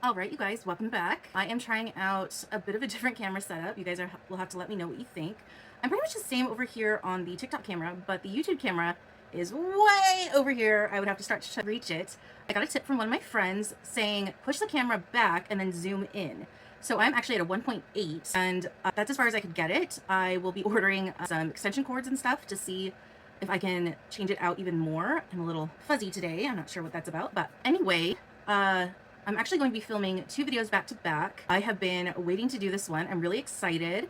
All right, you guys, welcome back. I am trying out a bit of a different camera setup. You guys will have to let me know what you think. I'm pretty much the same over here on the TikTok camera, but the YouTube camera is way over here. I would have to start to reach it. I got a tip from one of my friends saying push the camera back and then zoom in. So I'm actually at a 1.8, and that's as far as I could get it. I will be ordering some extension cords and stuff to see if I can change it out even more. I'm a little fuzzy today. I'm not sure what that's about, but anyway, I'm actually going to be filming two videos back to back. I have been waiting to do this one. I'm really excited.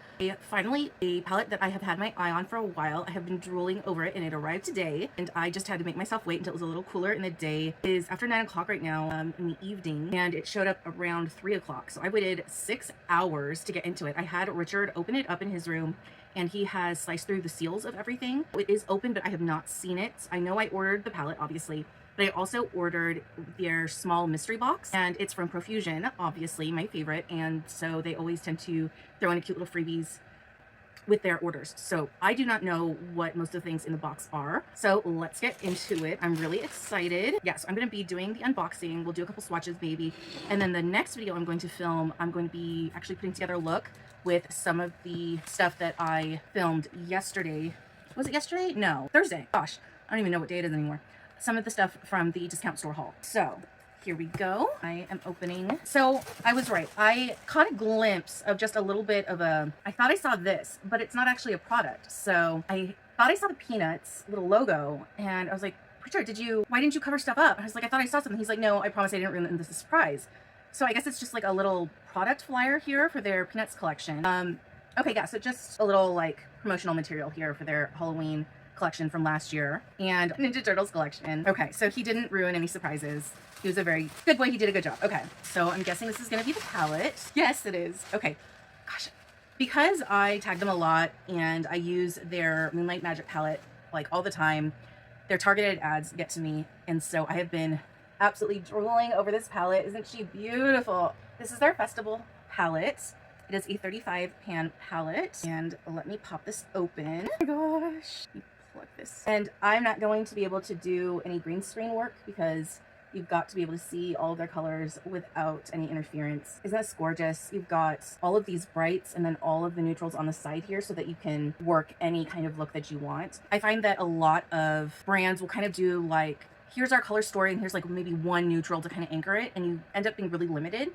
Finally, a palette that I have had my eye on for a while. I have been drooling over it and it arrived today, and I just had to make myself wait until it was a little cooler in the day. It is after 9 o'clock right now in the evening, and it showed up around 3 o'clock. So I waited 6 hours to get into it. I had Richard open it up in his room, and he has sliced through the seals of everything. It is open, but I have not seen it. I know I ordered the palette, obviously, but I also ordered their small mystery box, and it's from Profusion, obviously my favorite, and so they always tend to throw in cute little freebies with their orders. So I do not know what most of the things in the box are. So let's get into it. I'm really excited. Yes, I'm going to be doing the unboxing. We'll do a couple swatches maybe. And then the next video I'm going to film, I'm going to be actually putting together a look with some of the stuff that I filmed yesterday. Was it yesterday? No, Thursday. Gosh, I don't even know what day it is anymore. Some of the stuff from the discount store haul. So here we go. I am opening. So I was right. I caught a glimpse of just a little bit of I thought I saw this, but it's not actually a product. So I thought I saw the Peanuts little logo, and I was like, Richard, why didn't you cover stuff up? I was like, I thought I saw something. He's like, no, I promise I didn't ruin this surprise. So I guess it's just like a little product flyer here for their Peanuts collection. Okay, yeah, so just a little like promotional material here for their Halloween collection from last year and Ninja Turtles collection. Okay, so he didn't ruin any surprises. He was a very good boy. He did a good job. Okay, so I'm guessing this is going to be the palette. Yes, it is. Okay, gosh, because I tag them a lot and I use their Moonlight Magic palette like all the time, their targeted ads get to me, and so I have been absolutely drooling over this palette. Isn't she beautiful? This is their festival palette. It is a 35 pan palette, and let me pop this open. Oh my gosh. Plug this. And I'm not going to be able to do any green screen work because you've got to be able to see all of their colors without any interference. Isn't this gorgeous? You've got all of these brights and then all of the neutrals on the side here so that you can work any kind of look that you want. I find that a lot of brands will kind of do like, here's our color story and here's like maybe one neutral to kind of anchor it, and you end up being really limited.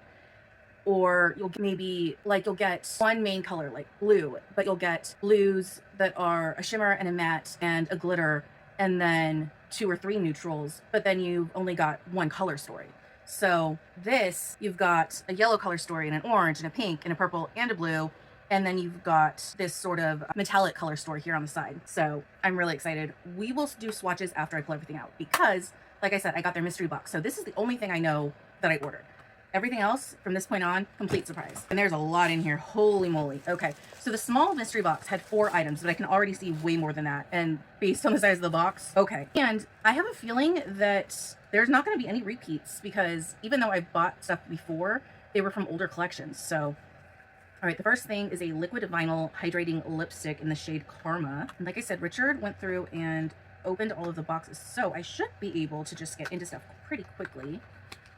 Or you'll get one main color like blue, but you'll get blues that are a shimmer and a matte and a glitter, and then 2 or 3 neutrals, but then you've only got one color story. So this, you've got a yellow color story and an orange and a pink and a purple and a blue, and then you've got this sort of metallic color story here on the side. So I'm really excited. We will do swatches after I pull everything out because, like I said, I got their mystery box. So this is the only thing I know that I ordered. Everything else from this point on, complete surprise. And there's a lot in here. Holy moly. Okay, so the small mystery box had 4 items, but I can already see way more than that. And based on the size of the box, okay. And I have a feeling that there's not going to be any repeats because even though I've bought stuff before, they were from older collections. So, all right, the first thing is a liquid vinyl hydrating lipstick in the shade Karma. And like I said, Richard went through and opened all of the boxes, so I should be able to just get into stuff pretty quickly.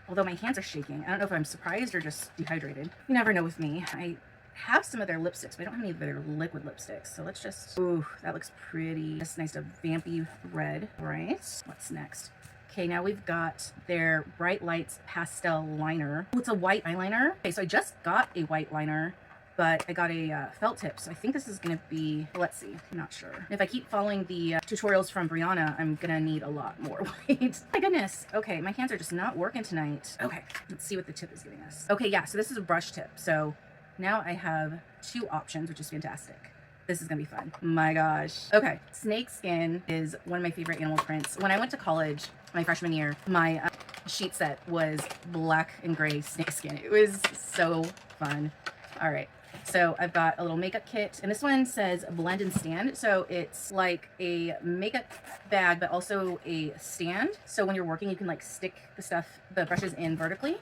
Although my hands are shaking. I don't know if I'm surprised or just dehydrated. You never know with me. I have some of their lipsticks, but I don't have any of their liquid lipsticks. So let's just, ooh, that looks pretty. That's nice, a vampy red. All right, what's next? Okay, now we've got their Bright Lights pastel liner. Oh, it's a white eyeliner. Okay, so I just got a white liner, but I got a felt tip, so I think this is gonna be, let's see, I'm not sure. If I keep following the tutorials from Brianna, I'm gonna need a lot more weight. My goodness. Okay, my hands are just not working tonight. Okay, let's see what the tip is giving us. Okay, yeah, so this is a brush tip. So now I have 2 options, which is fantastic. This is gonna be fun. My gosh. Okay, snake skin is one of my favorite animal prints. When I went to college, my freshman year, my sheet set was black and gray snake skin. It was so fun. All right. So I've got a little makeup kit, and this one says blend and stand. So it's like a makeup bag, but also a stand. So when you're working, you can like stick the brushes in vertically.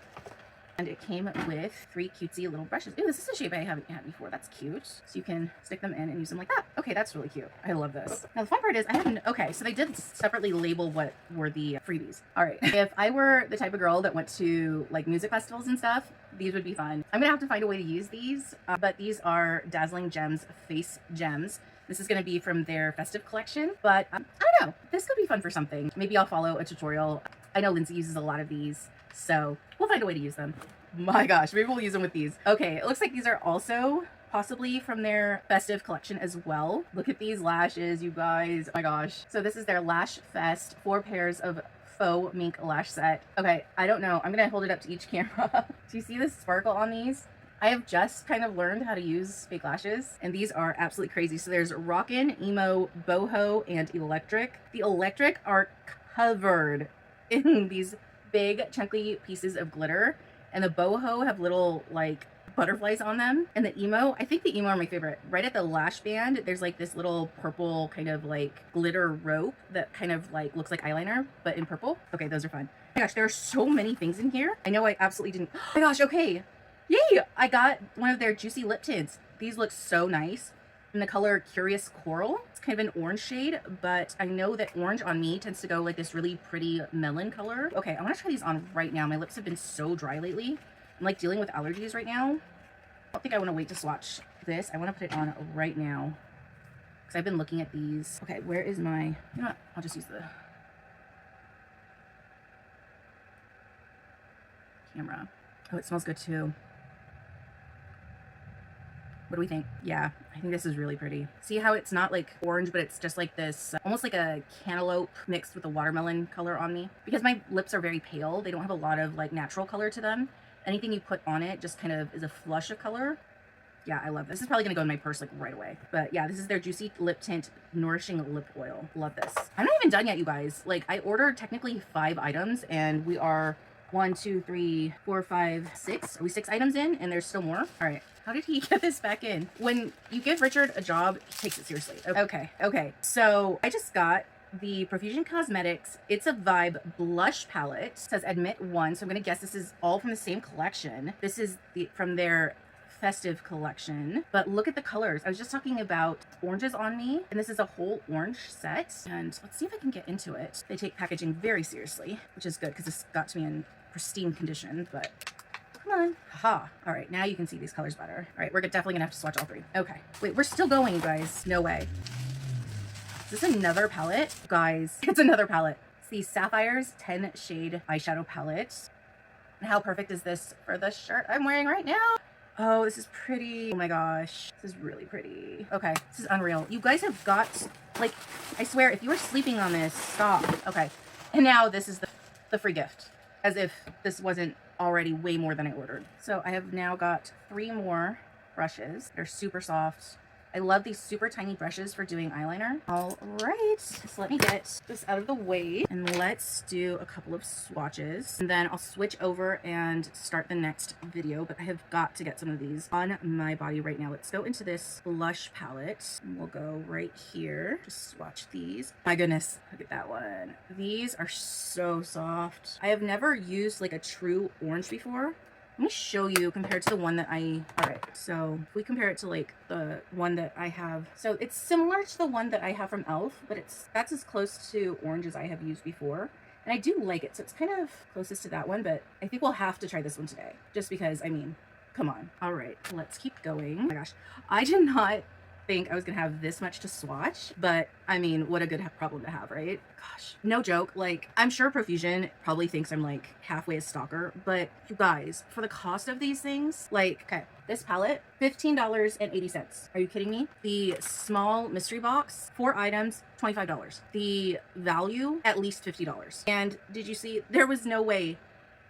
And it came with 3 cutesy little brushes. Ooh, this is a shape I haven't had before. That's cute. So you can stick them in and use them like that. Okay, that's really cute. I love this. Now the fun part is I haven't, okay, so they did separately label what were the freebies. All right, if I were the type of girl that went to like music festivals and stuff, these would be fun. I'm gonna have to find a way to use these, but these are Dazzling Gems Face Gems. This is going to be from their festive collection, but I don't know. This could be fun for something. Maybe I'll follow a tutorial. I know Lindsay uses a lot of these, so we'll find a way to use them. My gosh, maybe we'll use them with these. Okay, it looks like these are also possibly from their festive collection as well. Look at these lashes, you guys. Oh my gosh. So this is their Lash Fest 4 pairs of faux mink lash set. Okay, I don't know. I'm going to hold it up to each camera. Do you see the sparkle on these? I have just kind of learned how to use fake lashes, and these are absolutely crazy. So there's Rockin', Emo, Boho, and Electric. The Electric are covered in these big chunky pieces of glitter, and the Boho have little like butterflies on them. And the Emo, I think the Emo are my favorite. Right at the lash band, there's like this little purple kind of like glitter rope that kind of like looks like eyeliner, but in purple. Okay, those are fun. Oh my gosh, there are so many things in here. I know I absolutely didn't. Oh my gosh, okay. Yay! I got one of their juicy lip tints. These look so nice. In the color Curious Coral. It's kind of an orange shade, but I know that orange on me tends to go like this really pretty melon color. Okay, I want to try these on right now. My lips have been so dry lately. I'm like dealing with allergies right now. I don't think I want to wait to swatch this. I want to put it on right now because I've been looking at these. Okay, where is my, you know what? I'll just use the camera. Oh, it smells good too. What do we think? Yeah, I think this is really pretty. See how it's not like orange, but it's just like this, almost like a cantaloupe mixed with a watermelon color on me. Because my lips are very pale, they don't have a lot of like natural color to them. Anything you put on it just kind of is a flush of color. Yeah, I love this. This is probably gonna go in my purse like right away. But yeah, this is their Juicy Lip Tint Nourishing Lip Oil. Love this. I'm not even done yet, you guys. Like I ordered technically 5 items and we are 1, 2, 3, 4, 5, 6. Are we 6 items in? And there's still more? All right. How did he get this back in? When you give Richard a job, he takes it seriously. Okay. So I just got the Profusion Cosmetics It's a Vibe blush palette. It says admit 1. So I'm going to guess this is all from the same collection. This is from their festive collection, but look at the colors. I was just talking about oranges on me, and this is a whole orange set. And let's see if I can get into it. They take packaging very seriously, which is good because this got to me in pristine condition, but come on. Haha. All right, now you can see these colors better. All right, we're definitely gonna have to swatch all 3. Okay, wait, we're still going, you guys. No way. Is this another palette? Guys, it's another palette. It's the Sapphires 10 Shade Eyeshadow Palette. And how perfect is this for the shirt I'm wearing right now? Oh, this is pretty. Oh my gosh. This is really pretty. Okay, this is unreal. You guys have got, like, I swear, if you were sleeping on this, stop. Okay, and now this is the free gift. As if this wasn't already way more than I ordered. So I have now got 3 more brushes. They're super soft. I love these super tiny brushes for doing eyeliner. All right, so let me get this out of the way and let's do a couple of swatches. And then I'll switch over and start the next video, but I have got to get some of these on my body right now. Let's go into this blush palette. And we'll go right here. Just swatch these. My goodness, look at that one. These are so soft. I have never used like a true orange before. Let me show you compared to the one that all right, so if we compare it to like the one that I have, so it's similar to the one that I have from e.l.f., but that's as close to orange as I have used before. And I do like it, so it's kind of closest to that one, but I think we'll have to try this one today, just because, I mean, come on. All right, let's keep going. Oh my gosh, I did not think I was gonna have this much to swatch, but I mean, what a good problem to have, right? Gosh, no joke. Like, I'm sure Profusion probably thinks I'm like halfway a stalker, but you guys, for the cost of these things, like, okay, this palette, $15.80. Are you kidding me? The small mystery box, 4 items, $25. The value, at least $50. And did you see, there was no way.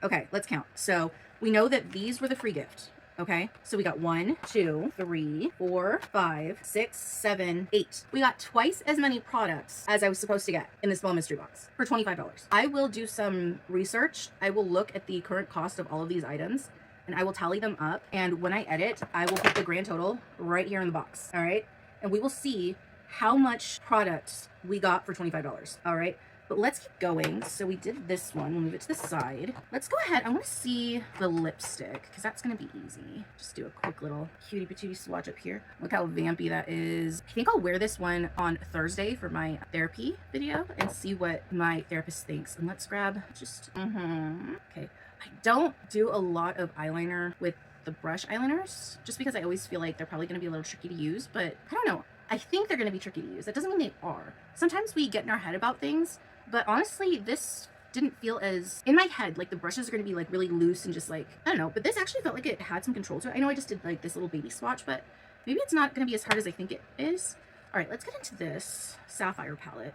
Okay, let's count. So we know that these were the free gift. Okay, so we got 1, 2, 3, 4, 5, 6, 7, 8. We got twice as many products as I was supposed to get in the small mystery box for $25. I will do some research. I will look at the current cost of all of these items and I will tally them up. And when I edit, I will put the grand total right here in the box. All right, and we will see how much products we got for $25. All right. But let's keep going. So we did this one. We'll move it to the side. Let's go ahead. I want to see the lipstick because that's going to be easy. Just do a quick little cutie patootie swatch up here. Look how vampy that is. I think I'll wear this one on Thursday for my therapy video and see what my therapist thinks. And let's grab just, okay. I don't do a lot of eyeliner with the brush eyeliners just because I always feel like they're probably going to be a little tricky to use, but I don't know. I think they're going to be tricky to use. That doesn't mean they are. Sometimes we get in our head about things, but honestly, this didn't feel as, in my head, like the brushes are going to be like really loose and just like, I don't know, but this actually felt like it had some control to it. I know I just did like this little baby swatch, but maybe it's not going to be as hard as I think it is. All right, let's get into this Sapphire palette.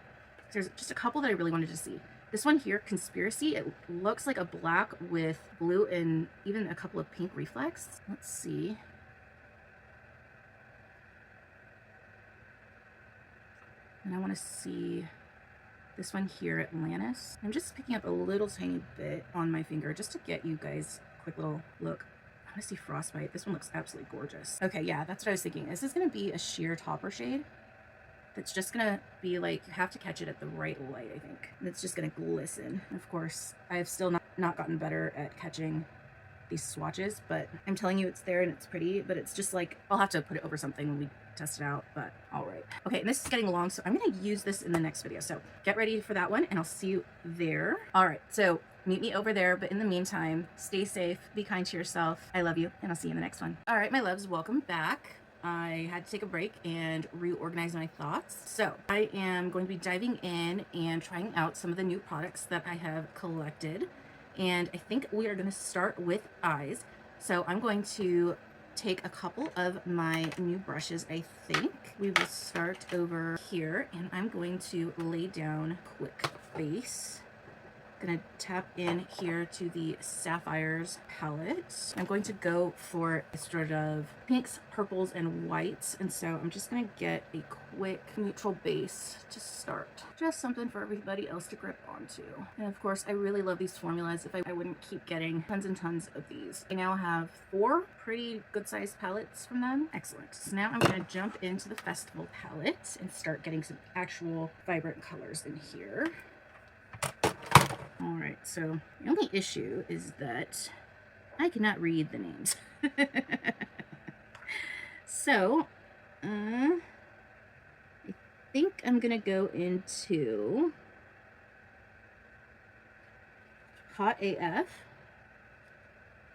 There's just a couple that I really wanted to see. This one here, Conspiracy, it looks like a black with blue and even a couple of pink reflects. Let's see. And I want to see this one here, Atlantis. I'm just picking up a little tiny bit on my finger just to get you guys a quick little look. I want to see Frostbite. This one looks absolutely gorgeous. Okay, yeah, that's what I was thinking. This is going to be a sheer topper shade. It's just gonna be like, you have to catch it at the right light, I think. And it's just gonna glisten. Of course, I have still not gotten better at catching these swatches, but I'm telling you it's there and it's pretty, but it's just like, I'll have to put it over something when we test it out, but all right. Okay, and this is getting long, so I'm gonna use this in the next video. So get ready for that one and I'll see you there. All right, so meet me over there, but in the meantime, stay safe, be kind to yourself. I love you, and I'll see you in the next one. All right, my loves, welcome back. I had to take a break and reorganize my thoughts. So I am going to be diving in and trying out some of the new products that I have collected. And I think we are going to start with eyes. So I'm going to take a couple of my new brushes. I think we will start over here and I'm going to lay down Quick Face. Gonna tap in here to the Sapphires palette. I'm going to go for a sort of pinks, purples, and whites, and so I'm just gonna get a quick neutral base to start. Just something for everybody else to grip onto. And of course, I really love these formulas. If I wouldn't keep getting tons and tons of these. I now have 4 pretty good-sized palettes from them. Excellent. So now I'm gonna jump into the Festival palette and start getting some actual vibrant colors in here. All right, so the only issue is that I cannot read the names. So, I think I'm gonna go into Hot AF,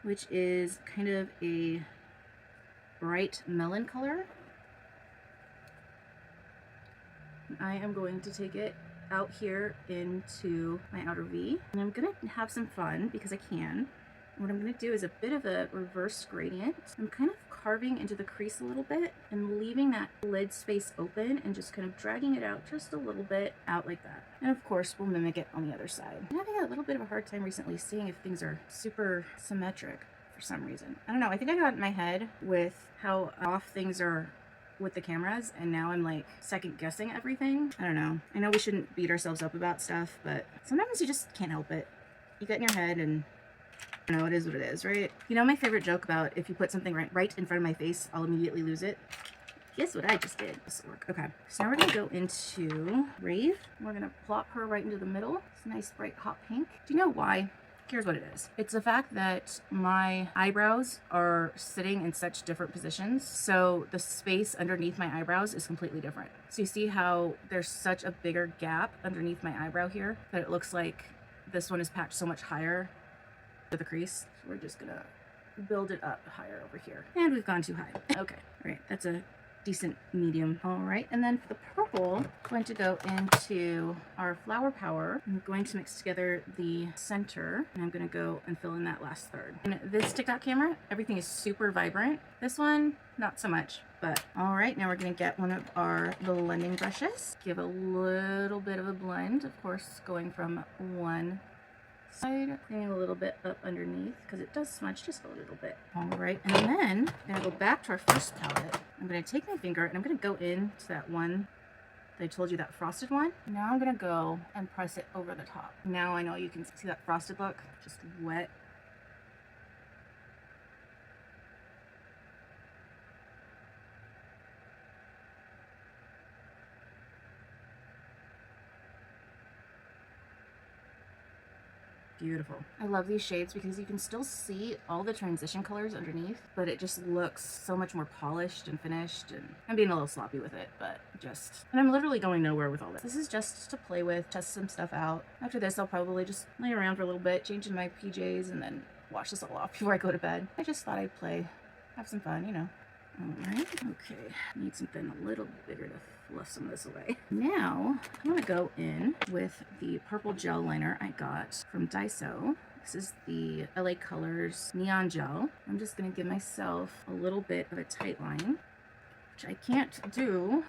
which is kind of a bright melon color. I am going to take it out here into my outer V, and I'm gonna have some fun because I can. What I'm gonna do is a bit of a reverse gradient. I'm kind of carving into the crease a little bit and leaving that lid space open and just kind of dragging it out just a little bit out like that. And of course we'll mimic it on the other side. I'm having a little bit of a hard time recently seeing if things are super symmetric for some reason. I don't know, I think I got in my head with how off things are with the cameras, and now I'm like second guessing everything. I don't know. I know we shouldn't beat ourselves up about stuff, but sometimes you just can't help it. You get in your head and I don't know, it is what it is, right? You know my favorite joke about if you put something right in front of my face, I'll immediately lose it? Guess what I just did? This will work. Okay, so now we're gonna go into Rave. We're gonna plop her right into the middle. It's a nice bright hot pink. Do you know why? Here's what it is. It's the fact that my eyebrows are sitting in such different positions, so the space underneath my eyebrows is completely different. So you see how there's such a bigger gap underneath my eyebrow here that it looks like this one is packed so much higher to the crease. So we're just gonna build it up higher over here. And we've gone too high. Okay, all right, that's a decent medium. All right, and then for the purple, I'm going to go into our Flower Power. I'm going to mix together the center, and I'm going to go and fill in that last third. And this TikTok camera, everything is super vibrant. This one, not so much, but all right, now we're going to get one of our blending brushes. Give a little bit of a blend, of course, going from one side, cleaning a little bit up underneath because it does smudge just a little bit. All right, and then I'm gonna go back to our first palette. I'm gonna take my finger and I'm gonna go into that one that I told you, that frosted one. Now I'm gonna go and press it over the top. Now I know you can see that frosted look, just wet. Beautiful. I love these shades because you can still see all the transition colors underneath, but it just looks so much more polished and finished, and I'm being a little sloppy with it, but and I'm literally going nowhere with all this. This is just to play with, test some stuff out. After this, I'll probably just lay around for a little bit, change in my PJs, and then wash this all off before I go to bed. I just thought I'd play, have some fun, you know. Alright, okay. Need something a little bigger to fluff some of this away. Now, I'm going to go in with the purple gel liner I got from Daiso. This is the LA Colors Neon Gel. I'm just going to give myself a little bit of a tight line, which I can't do.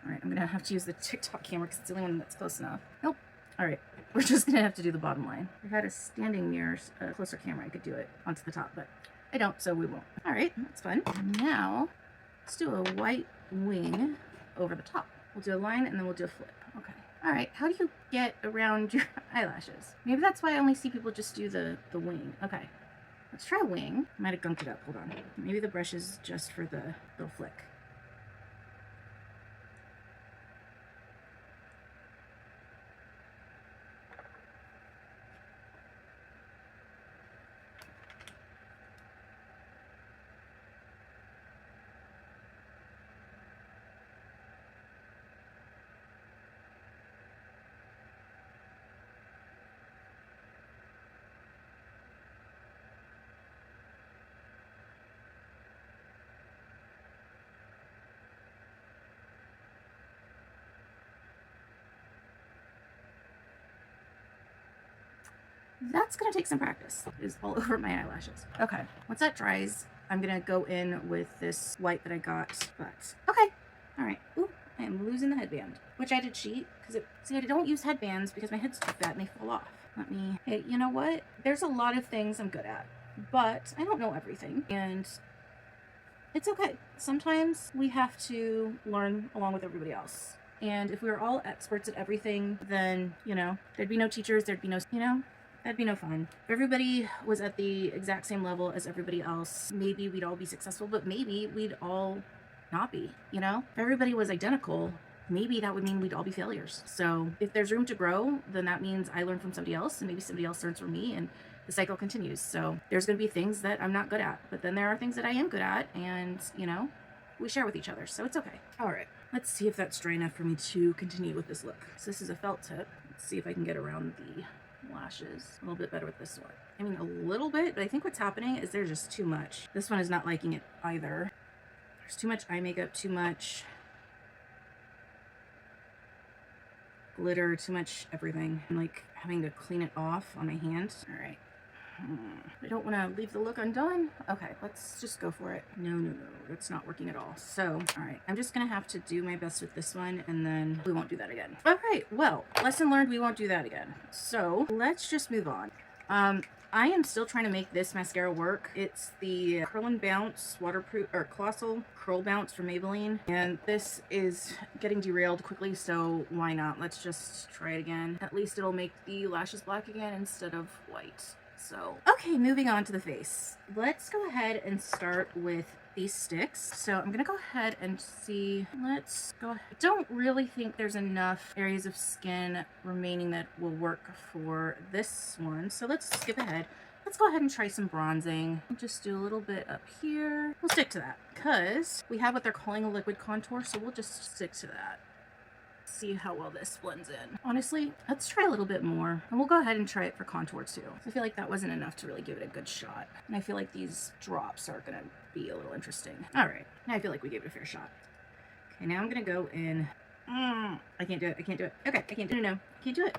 Alright, I'm going to have to use the TikTok camera because it's the only one that's close enough. Nope. Alright, we're just going to have to do the bottom line. If I had a standing mirror, a closer camera, I could do it onto the top, but I don't, so we won't. Alright, that's fun. Now, let's do a white wing over the top. We'll do a line and then we'll do a flip. Okay. Alright, how do you get around your eyelashes? Maybe that's why I only see people just do the wing. Okay, let's try a wing. I might have gunked it up, hold on. Maybe the brush is just for the little flick. That's gonna take some practice. It's all over my eyelashes. Okay, once that dries, I'm gonna go in with this white that I got, but okay. All right, ooh, I am losing the headband, which I did cheat, because see, I don't use headbands because my head's too fat and they fall off. Hey, you know what? There's a lot of things I'm good at, but I don't know everything, and it's okay. Sometimes we have to learn along with everybody else. And if we were all experts at everything, then, you know, there'd be no teachers, there'd be no, you know, that'd be no fun. If everybody was at the exact same level as everybody else, maybe we'd all be successful, but maybe we'd all not be, you know? If everybody was identical, maybe that would mean we'd all be failures. So if there's room to grow, then that means I learn from somebody else, and maybe somebody else learns from me, and the cycle continues. So there's going to be things that I'm not good at, but then there are things that I am good at, and, you know, we share with each other, so it's okay. All right, let's see if that's dry enough for me to continue with this look. So this is a felt tip. Let's see if I can get around the lashes a little bit better with this one. I mean, a little bit, but I think what's happening is there's just too much. This one is not liking it either. There's too much eye makeup, too much glitter, too much everything. I'm like having to clean it off on my hand. All right. I don't want to leave the look undone. Okay, let's just go for it. No, that's not working at all. So, all right, I'm just gonna have to do my best with this one, and then we won't do that again. Okay, well, lesson learned, we won't do that again. So let's just move on. I am still trying to make this mascara work. It's the Curl and Bounce Waterproof, or Colossal Curl Bounce from Maybelline, and this is getting derailed quickly, so why not? Let's just try it again. At least it'll make the lashes black again instead of white. So, okay, moving on to the face. Let's go ahead and start with these sticks. So I'm gonna go ahead and see, let's go ahead. I don't really think there's enough areas of skin remaining that will work for this one. So let's skip ahead. Let's go ahead and try some bronzing. I'll just do a little bit up here. We'll stick to that because we have what they're calling a liquid contour, so we'll just stick to that. See how well this blends in. Honestly, let's try a little bit more, and we'll go ahead and try it for contour too. I feel like that wasn't enough to really give it a good shot, and I feel like these drops are gonna be a little interesting. All right, now I feel like we gave it a fair shot. Okay, now I'm gonna go in. I can't do it. I can't do it. Okay, I can't do it. No, I can't do it.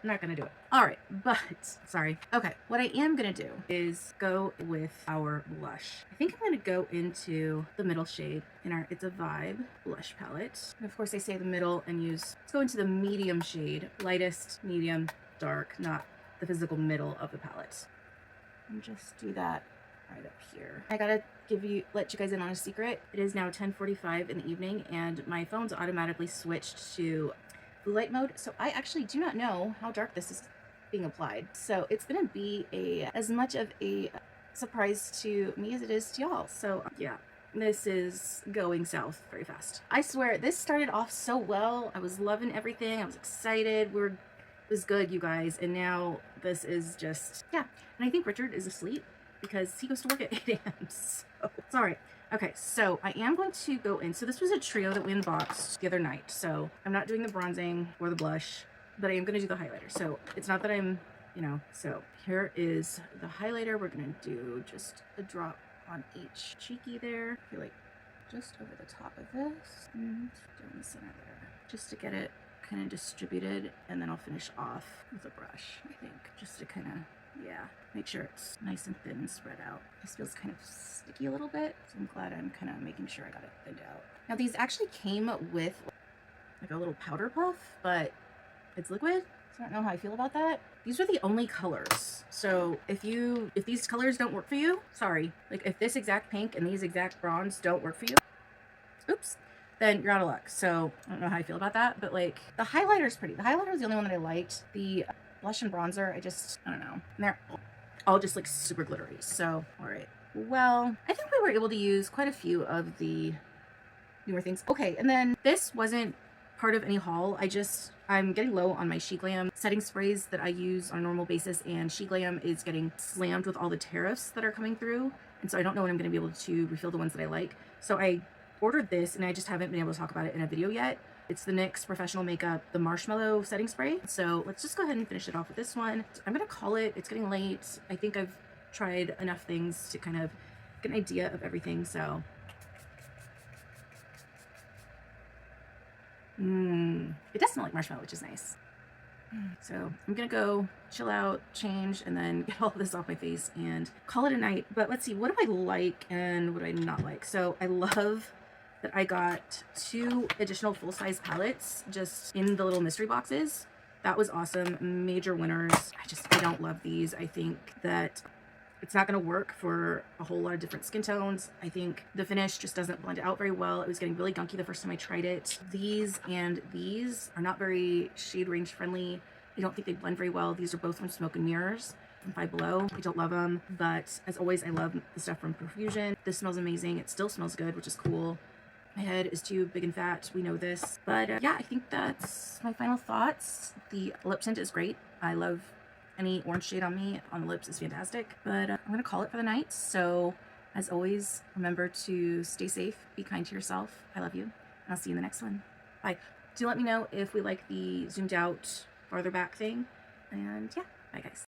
I'm not gonna do it. All right, but sorry. Okay, what I am gonna do is go with our blush. I think I'm gonna go into the middle shade in our It's a Vibe blush palette. And of course, I say the middle and let's go into the medium shade, lightest, medium, dark, not the physical middle of the palette. And just do that right up here. I gotta let you guys in on a secret. It is now 10:45 in the evening, and my phone's automatically switched to blue light mode, so I actually do not know how dark this is being applied. So it's gonna be as much of a surprise to me as it is to y'all. So yeah, this is going south very fast. I swear, this started off so well. I was loving everything. I was excited. We were was good, you guys. And now this is just, yeah. And I think Richard is asleep because he goes to work at 8 a.m. So it's all right. Okay, so I am going to go in. So this was a trio that we unboxed the other night. So I'm not doing the bronzing or the blush, but I am going to do the highlighter. So it's not that I'm, you know, so here is the highlighter. We're going to do just a drop on each cheeky there. I feel like just over the top of this and down the center there, just to get it kind of distributed, and then I'll finish off with a brush, I think, just to kind of, yeah, make sure it's nice and thin and spread out. This feels kind of sticky a little bit, so I'm glad I'm kind of making sure I got it thinned out. Now these actually came with like a little powder puff, but it's liquid, so I don't know how I feel about that. These are the only colors, so if these colors don't work for you, sorry. Like if this exact pink and these exact bronze don't work for you, oops, then you're out of luck. So I don't know how I feel about that, but like the highlighter is pretty. The highlighter was the only one that I liked. The blush and bronzer, I don't know. And they're all just like super glittery. So, all right. Well, I think we were able to use quite a few of the newer things. Okay, and then this wasn't part of any haul. I'm getting low on my SheGlam setting sprays that I use on a normal basis, and SheGlam is getting slammed with all the tariffs that are coming through. And so I don't know when I'm going to be able to refill the ones that I like. So I ordered this and I just haven't been able to talk about it in a video yet. It's the NYX Professional Makeup, the Marshmallow Setting Spray. So let's just go ahead and finish it off with this one. I'm going to call it. It's getting late. I think I've tried enough things to kind of get an idea of everything. So it does smell like marshmallow, which is nice. So I'm gonna go chill out, change, and then get all of this off my face and call it a night. But let's see, what do I like and what do I not like? So I love that I got 2 additional full-size palettes just in the little mystery boxes. That was awesome. Major winners. I don't love these. I think that it's not going to work for a whole lot of different skin tones. I think the finish just doesn't blend out very well. It was getting really gunky the first time I tried it. These and these are not very shade range friendly. I don't think they blend very well. These are both from Smoke and Mirrors from Five Below. I don't love them, but as always, I love the stuff from Profusion. This smells amazing. It still smells good, which is cool. My head is too big and fat. We know this. But yeah, I think that's my final thoughts. The lip tint is great. I love any orange shade on me on the lips is fantastic. But I'm going to call it for the night. So as always, remember to stay safe. Be kind to yourself. I love you. And I'll see you in the next one. Bye. Do let me know if we like the zoomed out farther back thing. And yeah, bye guys.